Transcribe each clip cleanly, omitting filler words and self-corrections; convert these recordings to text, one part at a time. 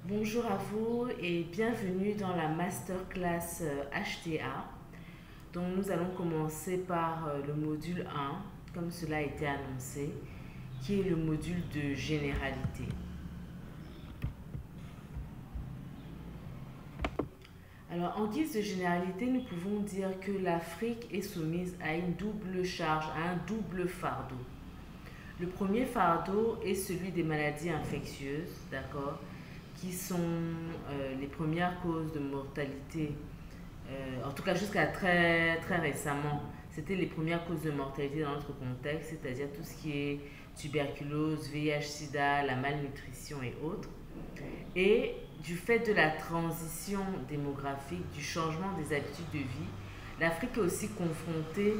Bonjour à vous et bienvenue dans la masterclass HTA. Donc nous allons commencer par le module 1, comme cela a été annoncé, qui est le module de généralité. Alors en guise de généralité, nous pouvons dire que l'Afrique est soumise à une double charge, à un double fardeau. Le premier fardeau est celui des maladies infectieuses, d'accord, qui sont les premières causes de mortalité. En tout cas, jusqu'à très récemment, c'était les premières causes de mortalité dans notre contexte, c'est-à-dire tout ce qui est tuberculose, VIH, sida, la malnutrition et autres. Et du fait de la transition démographique, du changement des habitudes de vie, l'Afrique est aussi confrontée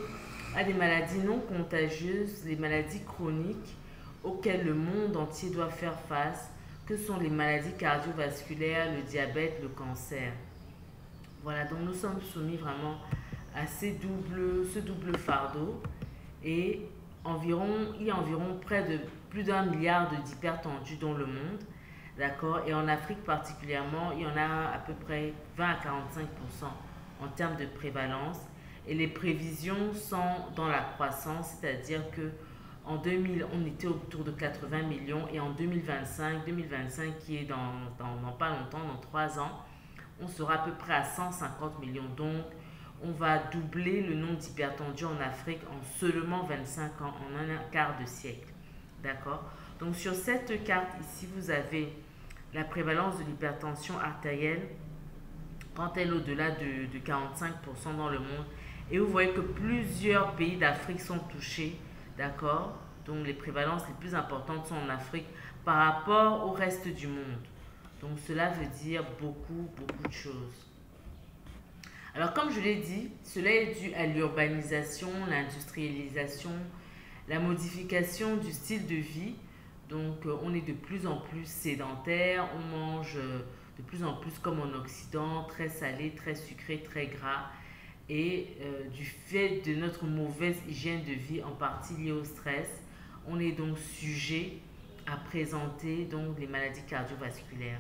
à des maladies non contagieuses, les maladies chroniques auxquelles le monde entier doit faire face, que sont les maladies cardiovasculaires, le diabète, le cancer. Voilà, donc nous sommes soumis vraiment à ce double fardeau et il y a environ près de plus d'un milliard d'hypertendus dans le monde, d'accord. Et en Afrique particulièrement, il y en a à peu près 20 à 45% en termes de prévalence. Et les prévisions sont dans la croissance, c'est-à-dire que en 2000, on était autour de 80 millions et en 2025 qui est dans pas longtemps, dans 3 ans, on sera à peu près à 150 millions. Donc, on va doubler le nombre d'hypertendus en Afrique en seulement 25 ans, en un quart de siècle. D'accord. Donc, sur cette carte ici, vous avez la prévalence de l'hypertension artérielle quand elle est au-delà de 45% dans le monde. Et vous voyez que plusieurs pays d'Afrique sont touchés. D'accord. Donc, les prévalences les plus importantes sont en Afrique par rapport au reste du monde. Donc cela veut dire beaucoup de choses. Alors comme je l'ai dit, cela est dû à l'urbanisation, l'industrialisation, la modification du style de vie. Donc on est de plus en plus sédentaire, on mange de plus en plus comme en Occident, très salé, très sucré, très gras. Et du fait de notre mauvaise hygiène de vie, en partie liée au stress, on est donc sujet à présenter donc les maladies cardiovasculaires.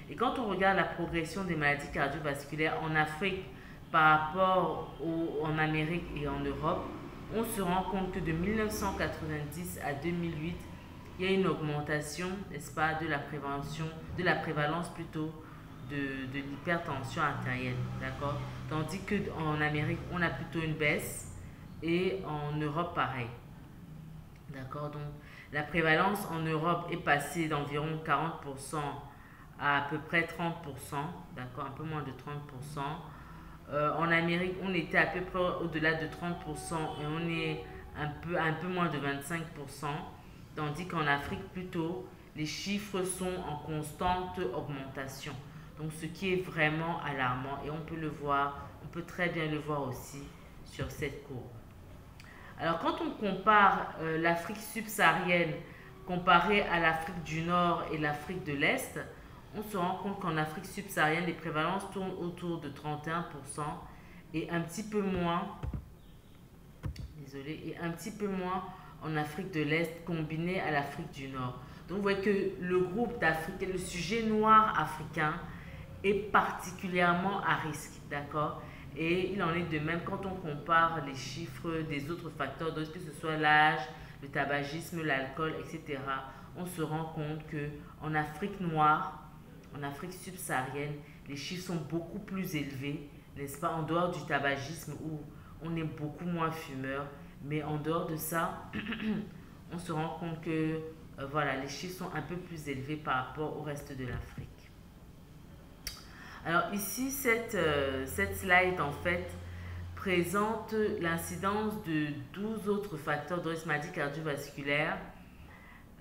Et quand on regarde la progression des maladies cardiovasculaires en Afrique par rapport en Amérique et en Europe, on se rend compte que de 1990 à 2008, il y a une augmentation, n'est-ce pas, de la prévalence plutôt de l'hypertension artérielle, d'accord. Tandis qu'en Amérique, on a plutôt une baisse et en Europe, pareil, d'accord. Donc, la prévalence en Europe est passée d'environ 40% à peu près 30%, d'accord, un peu moins de 30%. En Amérique, on était à peu près au-delà de 30% et on est un peu moins de 25%, tandis qu'en Afrique, plutôt, les chiffres sont en constante augmentation. Donc, ce qui est vraiment alarmant et on peut le voir, on peut très bien le voir aussi sur cette courbe. Alors, quand on compare l'Afrique subsaharienne comparée à l'Afrique du Nord et l'Afrique de l'Est, on se rend compte qu'en Afrique subsaharienne, les prévalences tournent autour de 31% et un petit peu moins, désolé, et un petit peu moins en Afrique de l'Est combiné à l'Afrique du Nord. Donc vous voyez que le groupe d'Afrique, le sujet noir africain est particulièrement à risque, d'accord. Et il en est de même quand on compare les chiffres des autres facteurs, que ce soit l'âge, le tabagisme, l'alcool, etc. On se rend compte que en Afrique noire, en Afrique subsaharienne, les chiffres sont beaucoup plus élevés, n'est-ce pas, en dehors du tabagisme où on est beaucoup moins fumeur. Mais en dehors de ça, on se rend compte que voilà, les chiffres sont un peu plus élevés par rapport au reste de l'Afrique. Alors ici, cette slide en fait présente l'incidence de 12 autres facteurs de risque maladie cardiovasculaire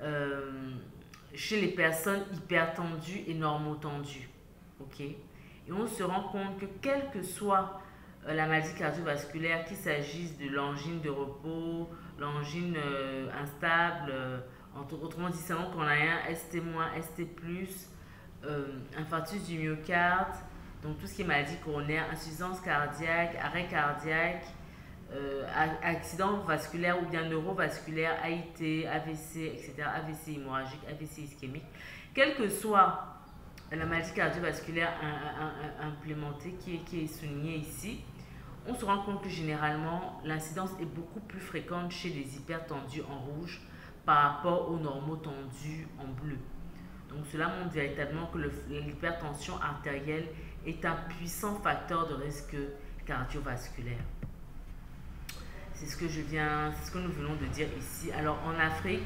euh, chez les personnes hypertendues et normotendues. Ok. Et on se rend compte que quelle que soit la maladie cardiovasculaire, qu'il s'agisse de l'angine de repos, l'angine instable, autrement dit, c'est qu'on a un ST-, ST+, infarctus du myocarde, donc tout ce qui est maladie coronaire, insuffisance cardiaque, arrêt cardiaque, accident vasculaire ou bien neurovasculaire, AIT, AVC, etc., AVC hémorragique, AVC ischémique, quelle que soit la maladie cardiovasculaire implémentée qui est soulignée ici, on se rend compte que généralement, l'incidence est beaucoup plus fréquente chez les hypertendus en rouge par rapport aux normaux tendus en bleu. Donc cela montre véritablement que l'hypertension artérielle est un puissant facteur de risque cardiovasculaire. C'est ce que nous venons de dire ici. Alors en Afrique,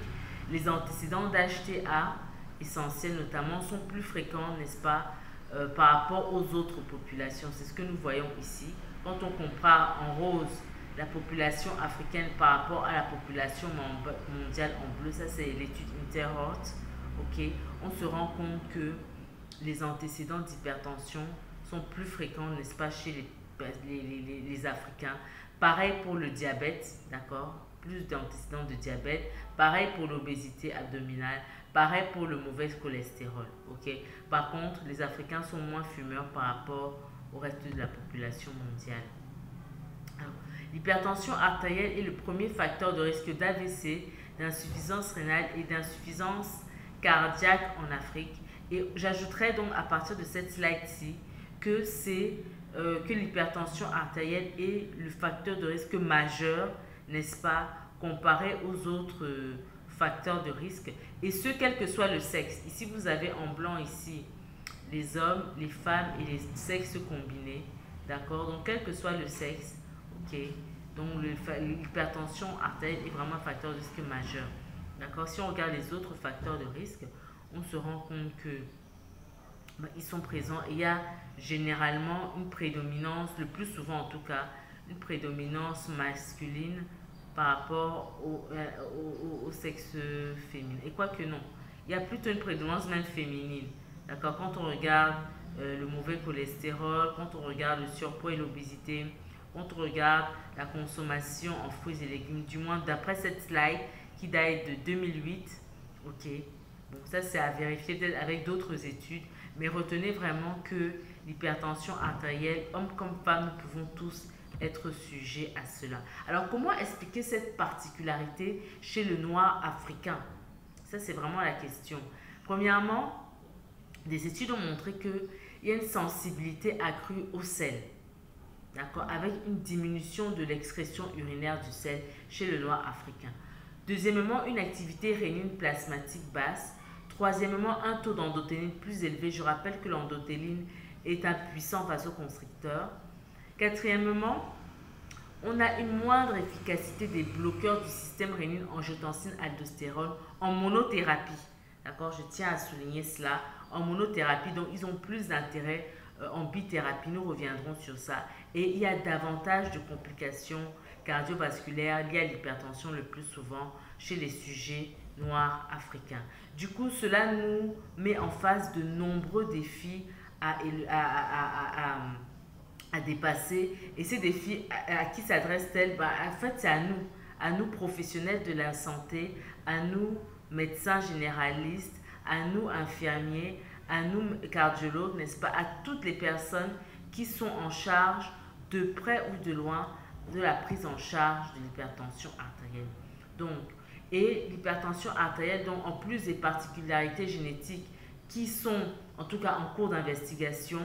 les antécédents d'HTA essentiels notamment sont plus fréquents, n'est-ce pas, par rapport aux autres populations. C'est ce que nous voyons ici. Quand on compare en rose la population africaine par rapport à la population mondiale en bleu, ça c'est l'étude Interhort, ok, on se rend compte que les antécédents d'hypertension sont plus fréquents, n'est-ce pas, chez les Africains. Pareil pour le diabète, d'accord, plus d'antécédents de diabète. Pareil pour l'obésité abdominale. Pareil pour le mauvais cholestérol, ok. Par contre, les Africains sont moins fumeurs par rapport au reste de la population mondiale. L'hypertension artérielle est le premier facteur de risque d'AVC, d'insuffisance rénale et d'insuffisance cardiaque en Afrique. Et j'ajouterai donc à partir de cette slide-ci que que l'hypertension artérielle est le facteur de risque majeur, n'est-ce pas, comparé aux autres facteurs de risque, et ce quel que soit le sexe. Ici vous avez en blanc ici les hommes, les femmes et les sexes combinés, d'accord, donc quel que soit le sexe, ok, donc l'hypertension artérielle est vraiment un facteur de risque majeur, d'accord. Si on regarde les autres facteurs de risque, on se rend compte que ils sont présents et il y a généralement une prédominance, le plus souvent en tout cas, une prédominance masculine par rapport au sexe féminin. Et quoique non, il y a plutôt une prédominance même féminine. D'accord? Quand on regarde le mauvais cholestérol, quand on regarde le surpoids et l'obésité, quand on regarde la consommation en fruits et légumes, du moins d'après cette slide qui date de 2008, ok, bon, ça c'est à vérifier peut-être avec d'autres études, mais retenez vraiment que l'hypertension artérielle, hommes comme femmes, nous pouvons tous être sujets à cela. Alors, comment expliquer cette particularité chez le noir africain? Ça, c'est vraiment la question. Premièrement, des études ont montré qu'il y a une sensibilité accrue au sel, d'accord, avec une diminution de l'excrétion urinaire du sel chez le noir africain. Deuxièmement, une activité rénine plasmatique basse. Troisièmement, un taux d'endothéline plus élevé. Je rappelle que l'endothéline est un puissant vasoconstricteur. Quatrièmement, on a une moindre efficacité des bloqueurs du système rénine-angiotensine-aldostérone en monothérapie. D'accord, je tiens à souligner cela. En monothérapie, donc ils ont plus d'intérêt en bithérapie. Nous reviendrons sur ça. Et il y a davantage de complications cardiovasculaires liées à l'hypertension le plus souvent chez les sujets noirs africains. Du coup, cela nous met en face de nombreux défis à dépasser. Et ces défis, à qui s'adressent-elles? En fait, c'est à nous professionnels de la santé, à nous médecins généralistes, à nous infirmiers, à nous cardiologues, n'est-ce pas, à toutes les personnes qui sont en charge de près ou de loin de la prise en charge de l'hypertension artérielle. Donc, et l'hypertension artérielle, donc, en plus des particularités génétiques qui sont en tout cas en cours d'investigation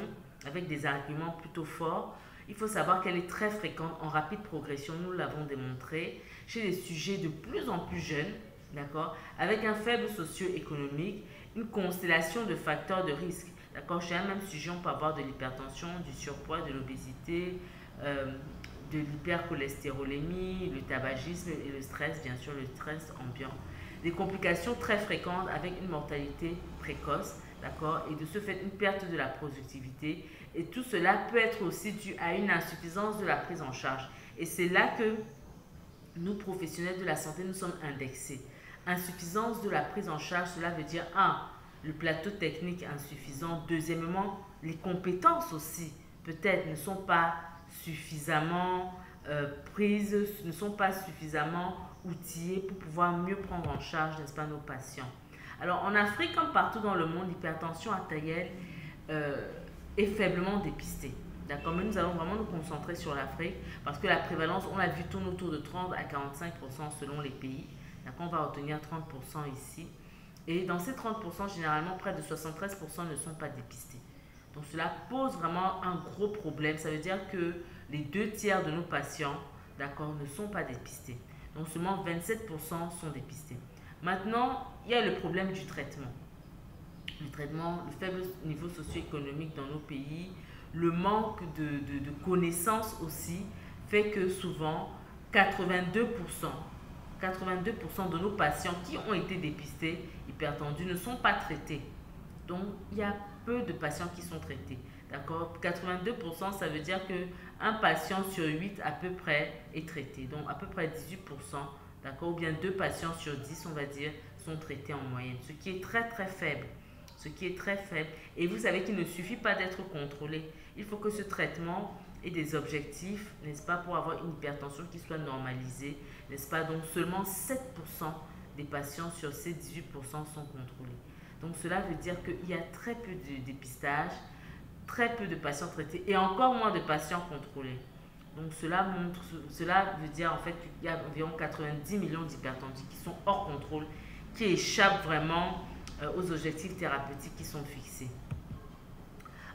avec des arguments plutôt forts, il faut savoir qu'elle est très fréquente, en rapide progression, nous l'avons démontré, chez les sujets de plus en plus jeunes, d'accord, avec un faible socio-économique, une constellation de facteurs de risque. D'accord, chez un même sujet, on peut avoir de l'hypertension, du surpoids, de l'obésité, de l'hypercholestérolémie, le tabagisme et le stress, bien sûr, le stress ambiant. Des complications très fréquentes avec une mortalité précoce, d'accord, et de ce fait, une perte de la productivité. Et tout cela peut être aussi dû à une insuffisance de la prise en charge. Et c'est là que nous, professionnels de la santé, nous sommes indexés. Insuffisance de la prise en charge, cela veut dire, un, le plateau technique insuffisant. Deuxièmement, les compétences aussi, peut-être, ne sont pas suffisamment prises, ne sont pas suffisamment outillées pour pouvoir mieux prendre en charge, n'est-ce pas, nos patients. Alors, en Afrique, comme partout dans le monde, l'hypertension artérielle est faiblement dépistée. D'accord, mais nous allons vraiment nous concentrer sur l'Afrique parce que la prévalence, on l'a vu, tourne autour de 30 à 45% selon les pays. D'accord, on va retenir 30% ici. Et dans ces 30%, généralement, près de 73% ne sont pas dépistés. Donc cela pose vraiment un gros problème. Ça veut dire que les 2 tiers de nos patients, d'accord, ne sont pas dépistés. Donc seulement 27% sont dépistés. Maintenant, il y a le problème du traitement. Le traitement, le faible niveau socio-économique dans nos pays, le manque de connaissances aussi, fait que souvent 82%, 82% de nos patients qui ont été dépistés hypertendus ne sont pas traités. Donc, il y a peu de patients qui sont traités. D'accord? 82%, ça veut dire qu'un patient sur 8 à peu près est traité. Donc, à peu près 18%, d'accord? Ou bien 2 patients sur 10, on va dire, sont traités en moyenne. Ce qui est très, très faible. Ce qui est très faible. Et vous savez qu'il ne suffit pas d'être contrôlé. Il faut que ce traitement ait des objectifs, n'est-ce pas, pour avoir une hypertension qui soit normalisée, n'est-ce pas? Donc, seulement 7% des patients sur ces 18% sont contrôlés. Donc cela veut dire qu'il y a très peu de dépistage, très peu de patients traités et encore moins de patients contrôlés. Donc cela veut dire en fait qu'il y a environ 90 millions d'hypertendus qui sont hors contrôle, qui échappent vraiment aux objectifs thérapeutiques qui sont fixés.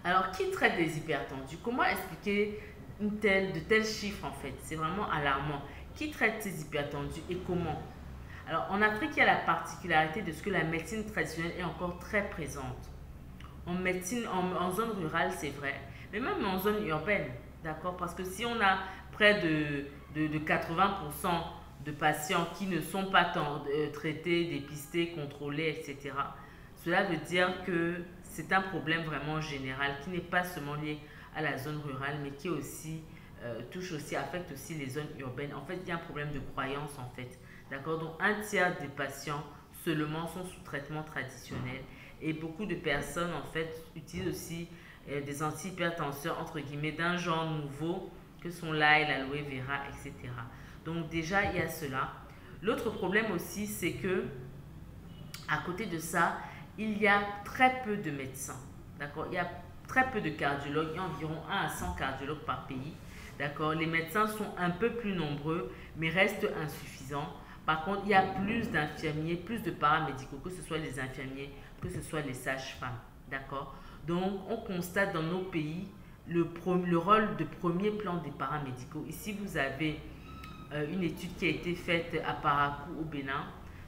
Alors qui traite les hypertendus? Comment expliquer de tels chiffres en fait? C'est vraiment alarmant. Qui traite ces hypertendus et comment? Alors, en Afrique, il y a la particularité de ce que la médecine traditionnelle est encore très présente. En médecine, en zone rurale, c'est vrai, mais même en zone urbaine, d'accord? Parce que si on a près de 80% de patients qui ne sont pas traités, dépistés, contrôlés, etc., cela veut dire que c'est un problème vraiment général qui n'est pas seulement lié à la zone rurale, mais qui aussi affecte aussi les zones urbaines. En fait, il y a un problème de croyance, en fait. D'accord? Donc, 1 tiers des patients seulement sont sous traitement traditionnel et beaucoup de personnes, en fait, utilisent aussi des antihypertenseurs, entre guillemets, d'un genre nouveau que sont l'ail, l'aloe vera, etc. Donc, déjà, il y a cela. L'autre problème aussi, c'est que, à côté de ça, il y a très peu de médecins. D'accord? Il y a très peu de cardiologues. Il y a environ 1 à 100 cardiologues par pays. D'accord? Les médecins sont un peu plus nombreux, mais restent insuffisants. Par contre, il y a plus d'infirmiers, plus de paramédicaux, que ce soit les infirmiers, que ce soit les sages-femmes. D'accord? Donc, on constate dans nos pays le rôle de premier plan des paramédicaux. Ici, vous avez une étude qui a été faite à Parakou, au Bénin,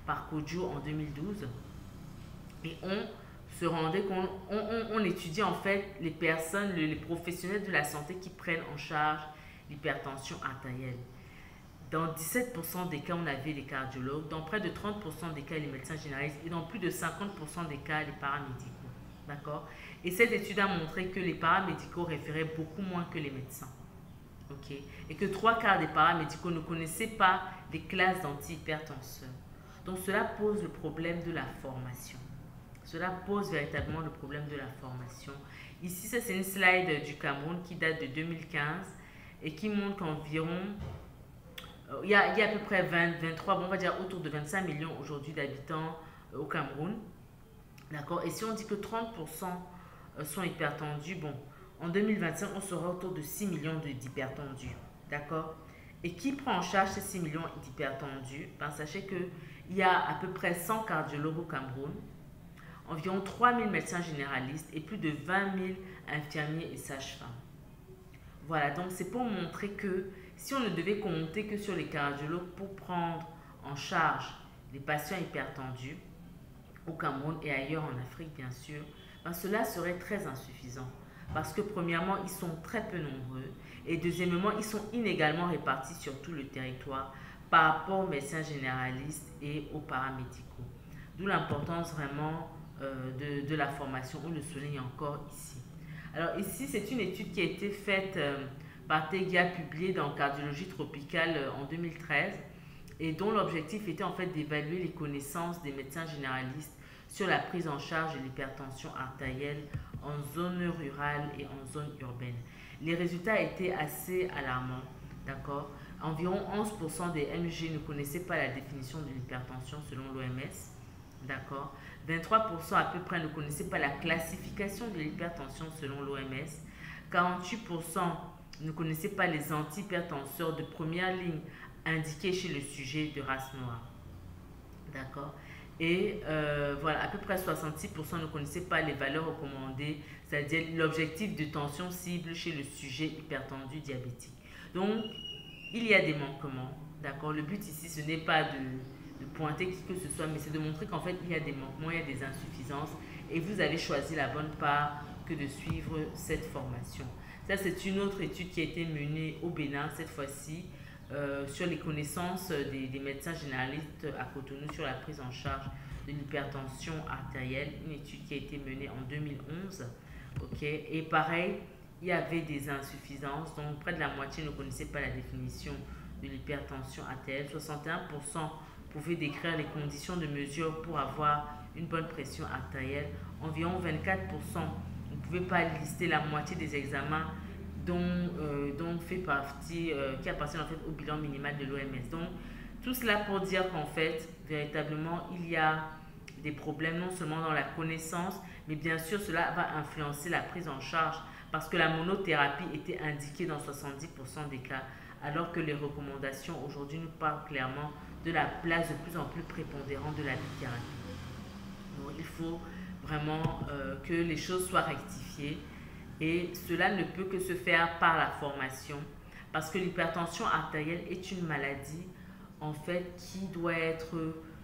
par Kodjo en 2012. Et on se rendait compte, on étudie en fait les personnes, les professionnels de la santé qui prennent en charge l'hypertension artérielle. Dans 17% des cas, on avait les cardiologues, dans près de 30% des cas, les médecins généralistes et dans plus de 50% des cas, les paramédicaux. D'accord? Et cette étude a montré que les paramédicaux référaient beaucoup moins que les médecins. OK? Et que 3 quarts des paramédicaux ne connaissaient pas les classes d'antihypertenseurs. Donc cela pose le problème de la formation. Cela pose véritablement le problème de la formation. Ici, ça c'est une slide du Cameroun qui date de 2015 et qui montre qu'environ il y a à peu près 23, on va dire autour de 25 millions aujourd'hui d'habitants au Cameroun. D'accord? Et si on dit que 30% sont hypertendus, bon, en 2025, on sera autour de 6 millions d'hypertendus. D'accord? Et qui prend en charge ces 6 millions d'hypertendus? Ben, sachez qu'il y a à peu près 100 cardiologues au Cameroun, environ 3000 médecins généralistes et plus de 20 000 infirmiers et sages-femmes. Voilà, donc c'est pour montrer que si on ne devait compter que sur les cardiologues pour prendre en charge les patients hypertendus au Cameroun et ailleurs en Afrique bien sûr, ben cela serait très insuffisant. Parce que premièrement, ils sont très peu nombreux et deuxièmement, ils sont inégalement répartis sur tout le territoire par rapport aux médecins généralistes et aux paramédicaux. D'où l'importance vraiment de la formation, on le souligne encore ici. Alors ici, c'est une étude qui a été faite par Tegia, publiée dans Cardiologie tropicale en 2013 et dont l'objectif était en fait d'évaluer les connaissances des médecins généralistes sur la prise en charge de l'hypertension artérielle en zone rurale et en zone urbaine. Les résultats étaient assez alarmants, d'accord? Environ 11% des MG ne connaissaient pas la définition de l'hypertension selon l'OMS, d'accord? 23% à peu près ne connaissaient pas la classification de l'hypertension selon l'OMS. 48% ne connaissaient pas les antihypertenseurs de première ligne indiqués chez le sujet de race noire. D'accord? Et voilà, à peu près 66% ne connaissaient pas les valeurs recommandées, c'est-à-dire l'objectif de tension cible chez le sujet hypertendu diabétique. Donc, il y a des manquements, d'accord? Le but ici, ce n'est pas de pointer qui que ce soit, mais c'est de montrer qu'en fait, il y a des manquements, il y a des insuffisances, et vous avez choisi la bonne part que de suivre cette formation. Ça, c'est une autre étude qui a été menée au Bénin, cette fois-ci, sur les connaissances des médecins généralistes à Cotonou sur la prise en charge de l'hypertension artérielle, une étude qui a été menée en 2011. Ok, et pareil, il y avait des insuffisances, donc près de la moitié ne connaissait pas la définition de l'hypertension artérielle. 61% pouvaient décrire les conditions de mesure pour avoir une bonne pression artérielle. Environ 24% ne pouvaient pas lister la moitié des examens dont fait partie, qui appartient en fait au bilan minimal de l'OMS. Donc, tout cela pour dire qu'en fait, véritablement, il y a des problèmes non seulement dans la connaissance, mais bien sûr, cela va influencer la prise en charge parce que la monothérapie était indiquée dans 70% des cas, alors que les recommandations aujourd'hui nous parlent clairement de la place de plus en plus prépondérante de la bithérapie. Donc, il faut vraiment que les choses soient rectifiées. Et cela ne peut que se faire par la formation parce que l'hypertension artérielle est une maladie en fait qui doit être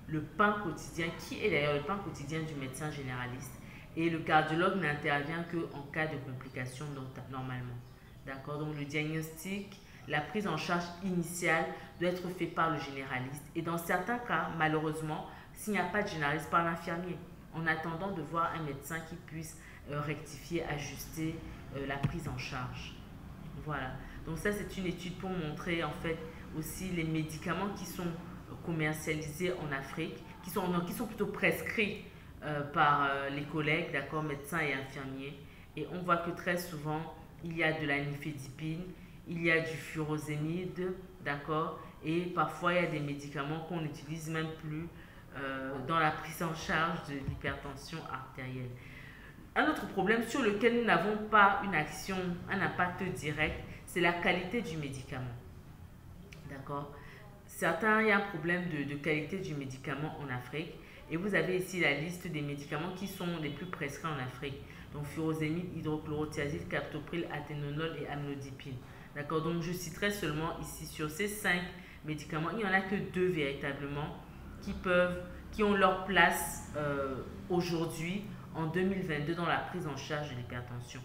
le pain quotidien, qui est d'ailleurs le pain quotidien du médecin généraliste. Et le cardiologue n'intervient qu'en cas de complications normalement. D'accord? Donc le diagnostic, la prise en charge initiale doit être faite par le généraliste. Et dans certains cas, malheureusement, s'il n'y a pas de généraliste, par l'infirmier, en attendant de voir un médecin qui puisse rectifier, ajuster la prise en charge. Voilà. Donc ça, c'est une étude pour montrer en fait aussi les médicaments qui sont commercialisés en Afrique, qui sont plutôt prescrits par les collègues, d'accord, médecins et infirmiers. Et on voit que très souvent, il y a de la nifedipine, il y a du furosémide, d'accord, et parfois il y a des médicaments qu'on n'utilise même plus dans la prise en charge de l'hypertension artérielle. Un autre problème sur lequel nous n'avons pas une action, un impact direct, c'est la qualité du médicament. D'accord? Il y a un problème de qualité du médicament en Afrique. Et vous avez ici la liste des médicaments qui sont les plus prescrits en Afrique. Donc, furosémide, hydrochlorothiazide, captopril, athénolol et amlodipine. D'accord? Donc, je citerai seulement ici sur ces 5 médicaments, il n'y en a que 2 véritablement qui ont leur place aujourd'hui en 2022 dans la prise en charge de l'hypertension.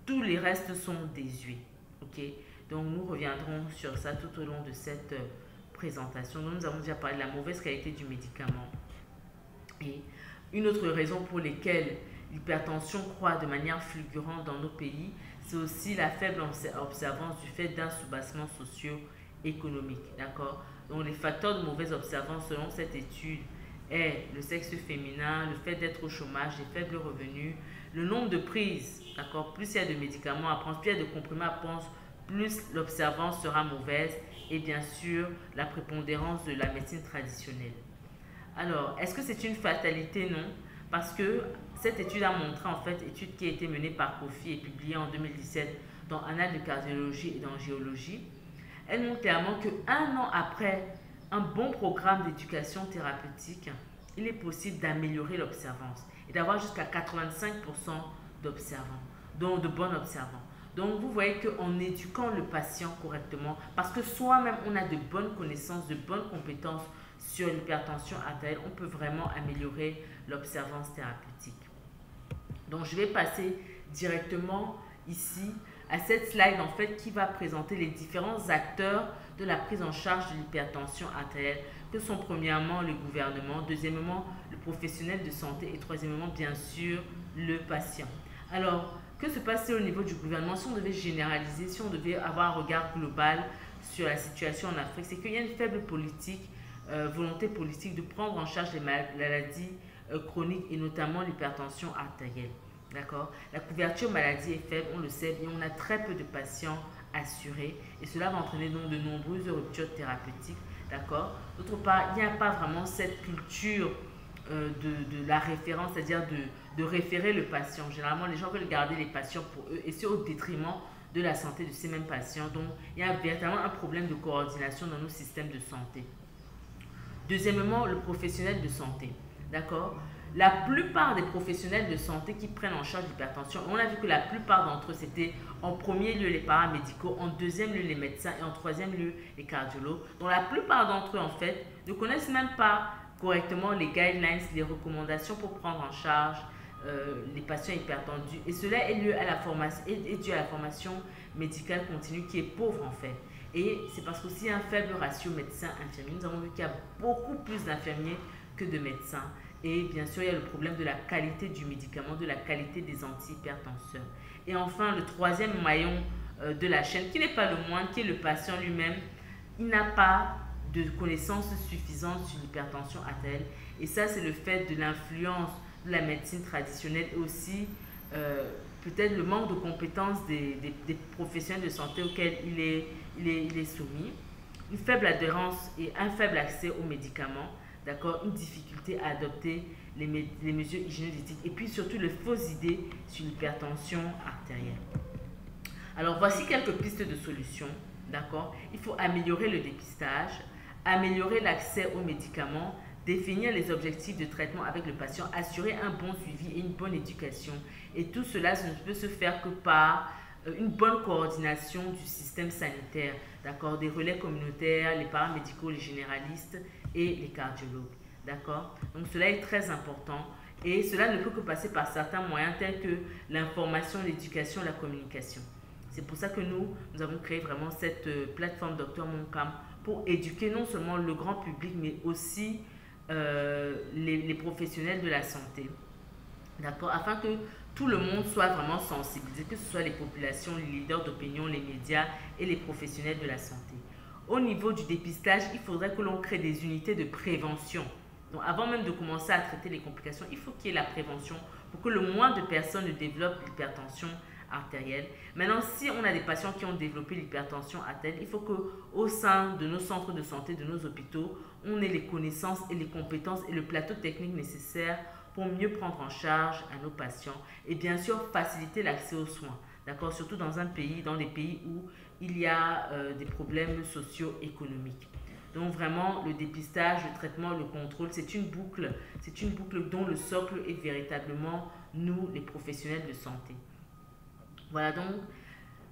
Tous les restes sont désuets. Okay? Donc nous reviendrons sur ça tout au long de cette présentation. Donc, nous avons déjà parlé de la mauvaise qualité du médicament. Et une autre raison pour laquelle l'hypertension croît de manière fulgurante dans nos pays, c'est aussi la faible observance du fait d'un soubassement socio-économique. D'accord? Donc les facteurs de mauvaise observance selon cette étude est le sexe féminin, le fait d'être au chômage, les faibles revenus, le nombre de prises, d'accord, plus il y a de médicaments à prendre, plus il y a de comprimés à prendre, plus l'observance sera mauvaise et bien sûr la prépondérance de la médecine traditionnelle. Alors, est-ce que c'est une fatalité? Non, parce que cette étude a montré, en fait, étude qui a été menée par Kofi et publiée en 2017 dans Annales de cardiologie et d'angiologie, elle montre clairement qu'un an après un bon programme d'éducation thérapeutique, il est possible d'améliorer l'observance et d'avoir jusqu'à 85% d'observants, donc de bons observants. Donc vous voyez qu'en éduquant le patient correctement, parce que soi-même on a de bonnes connaissances, de bonnes compétences sur l'hypertension artérielle, on peut vraiment améliorer l'observance thérapeutique. Donc je vais passer directement ici à cette slide en fait qui va présenter les différents acteurs de la prise en charge de l'hypertension artérielle, que sont premièrement le gouvernement, deuxièmement le professionnel de santé et troisièmement bien sûr le patient. Alors, que se passe-t-il au niveau du gouvernement? Si on devait généraliser, si on devait avoir un regard global sur la situation en Afrique, c'est qu'il y a une faible volonté politique de prendre en charge les maladies chroniques et notamment l'hypertension artérielle. D'accord? La couverture maladie est faible, on le sait, et on a très peu de patients assurés et cela va entraîner donc de nombreuses ruptures thérapeutiques. D'accord? D'autre part, il n'y a pas vraiment cette culture de la référence, c'est-à-dire de référer le patient. Généralement, les gens veulent garder les patients pour eux et c'est au détriment de la santé de ces mêmes patients. Donc, il y a véritablement un problème de coordination dans nos systèmes de santé. Deuxièmement, le professionnel de santé. d'accord? La plupart des professionnels de santé qui prennent en charge l'hypertension, on a vu que la plupart d'entre eux, c'était en premier lieu les paramédicaux, en deuxième lieu les médecins et en troisième lieu les cardiologues. Donc la plupart d'entre eux, en fait, ne connaissent même pas correctement les guidelines, les recommandations pour prendre en charge les patients hypertendus. Et cela est dû à la formation médicale continue qui est pauvre en fait. Et c'est parce qu'aussi il y a un faible ratio médecin-infirmier. Nous avons vu qu'il y a beaucoup plus d'infirmiers que de médecins. Et bien sûr, il y a le problème de la qualité du médicament, de la qualité des antihypertenseurs. Et enfin, le troisième maillon de la chaîne, qui n'est pas le moindre, qui est le patient lui-même, il n'a pas de connaissances suffisantes sur l'hypertension artérielle. Et ça, c'est le fait de l'influence de la médecine traditionnelle et aussi peut-être le manque de compétences des professionnels de santé auxquels il est soumis. Une faible adhérence et un faible accès aux médicaments, d'accord, une difficulté à adopter les mesures hygiéno-diététiques et puis surtout les fausses idées sur l'hypertension artérielle. Alors voici quelques pistes de solutions, d'accord. Il faut améliorer le dépistage, améliorer l'accès aux médicaments, définir les objectifs de traitement avec le patient, assurer un bon suivi et une bonne éducation. Et tout cela ne peut se faire que par une bonne coordination du système sanitaire, d'accord, des relais communautaires, les paramédicaux, les généralistes et les cardiologues, d'accord. Donc cela est très important et cela ne peut que passer par certains moyens tels que l'information, l'éducation, la communication. C'est pour ça que nous avons créé vraiment cette plateforme Dr Moncam pour éduquer non seulement le grand public mais aussi les professionnels de la santé, d'accord, afin que tout le monde soit vraiment sensibilisé, que ce soit les populations, les leaders d'opinion, les médias et les professionnels de la santé. Au niveau du dépistage, il faudrait que l'on crée des unités de prévention. Donc avant même de commencer à traiter les complications, il faut qu'il y ait la prévention pour que le moins de personnes ne développent l'hypertension artérielle. Maintenant, si on a des patients qui ont développé l'hypertension artérielle, il faut qu'au sein de nos centres de santé, de nos hôpitaux, on ait les connaissances et les compétences et le plateau technique nécessaire pour mieux prendre en charge à nos patients et bien sûr faciliter l'accès aux soins, d'accord, surtout dans les pays où il y a des problèmes socio-économiques. Donc vraiment, le dépistage, le traitement, le contrôle, c'est une boucle dont le socle est véritablement nous, les professionnels de santé. Voilà, donc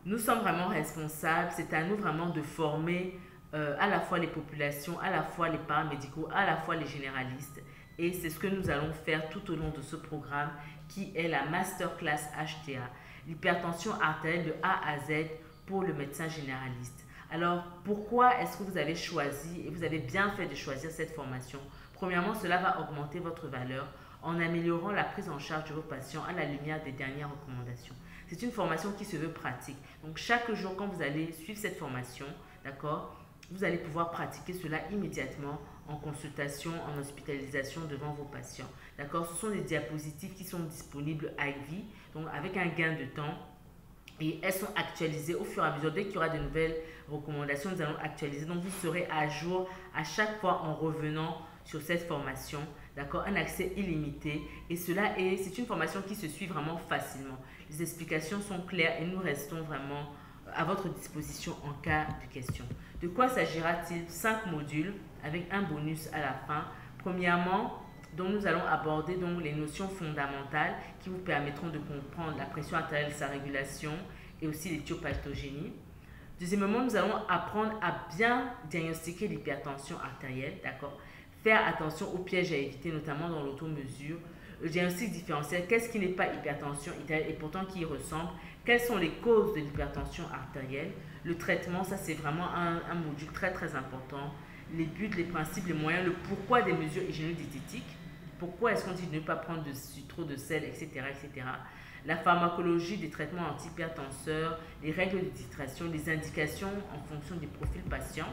nous sommes vraiment responsables, c'est à nous vraiment de former à la fois les populations, à la fois les paramédicaux, à la fois les généralistes. Et c'est ce que nous allons faire tout au long de ce programme qui est la Masterclass HTA, l'hypertension artérielle de A à Z pour le médecin généraliste. Alors, pourquoi est-ce que vous avez choisi et vous avez bien fait de choisir cette formation? Premièrement, cela va augmenter votre valeur en améliorant la prise en charge de vos patients à la lumière des dernières recommandations. C'est une formation qui se veut pratique. Donc, chaque jour, quand vous allez suivre cette formation, d'accord, vous allez pouvoir pratiquer cela immédiatement en consultation, en hospitalisation devant vos patients. D'accord, ce sont des diapositives qui sont disponibles à vie, donc avec un gain de temps. Et elles sont actualisées au fur et à mesure. Dès qu'il y aura de nouvelles recommandations, nous allons actualiser. Donc, vous serez à jour à chaque fois en revenant sur cette formation. D'accord, un accès illimité. Et c'est une formation qui se suit vraiment facilement. Les explications sont claires et nous restons vraiment à votre disposition en cas de question. De quoi s'agira-t-il? 5 modules avec un bonus à la fin. Premièrement, donc nous allons aborder donc les notions fondamentales qui vous permettront de comprendre la pression artérielle, sa régulation et aussi l'éthiopathogénie. Deuxièmement, nous allons apprendre à bien diagnostiquer l'hypertension artérielle, d'accord? Faire attention aux pièges à éviter, notamment dans l'automesure. Le diagnostic différentiel, qu'est-ce qui n'est pas hypertension artérielle et pourtant qui y ressemble? Quelles sont les causes de l'hypertension artérielle? Le traitement, ça c'est vraiment un module très très important. Les buts, les principes, les moyens, le pourquoi des mesures hygiéno-diététiques. Pourquoi est-ce qu'on dit de ne pas prendre trop de sel, etc., etc. La pharmacologie des traitements antihypertenseurs, les règles de titration, les indications en fonction des profils patients.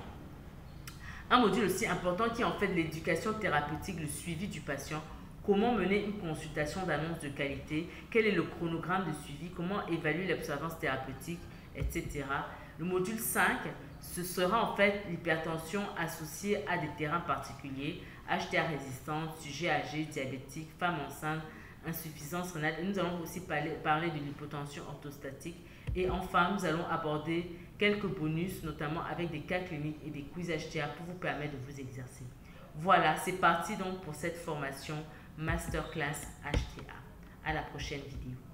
Un module aussi important qui est en fait l'éducation thérapeutique, le suivi du patient. Comment mener une consultation d'annonce de qualité? Quel est le chronogramme de suivi? Comment évaluer l'observance thérapeutique, etc. Le module 5, ce sera en fait l'hypertension associée à des terrains particuliers, HTA résistante, sujet âgé, diabétique, femme enceinte, insuffisance rénale. Et nous allons aussi parler de l'hypotension orthostatique. Et enfin, nous allons aborder quelques bonus, notamment avec des cas cliniques et des quiz HTA pour vous permettre de vous exercer. Voilà, c'est parti donc pour cette formation Masterclass HTA. À la prochaine vidéo.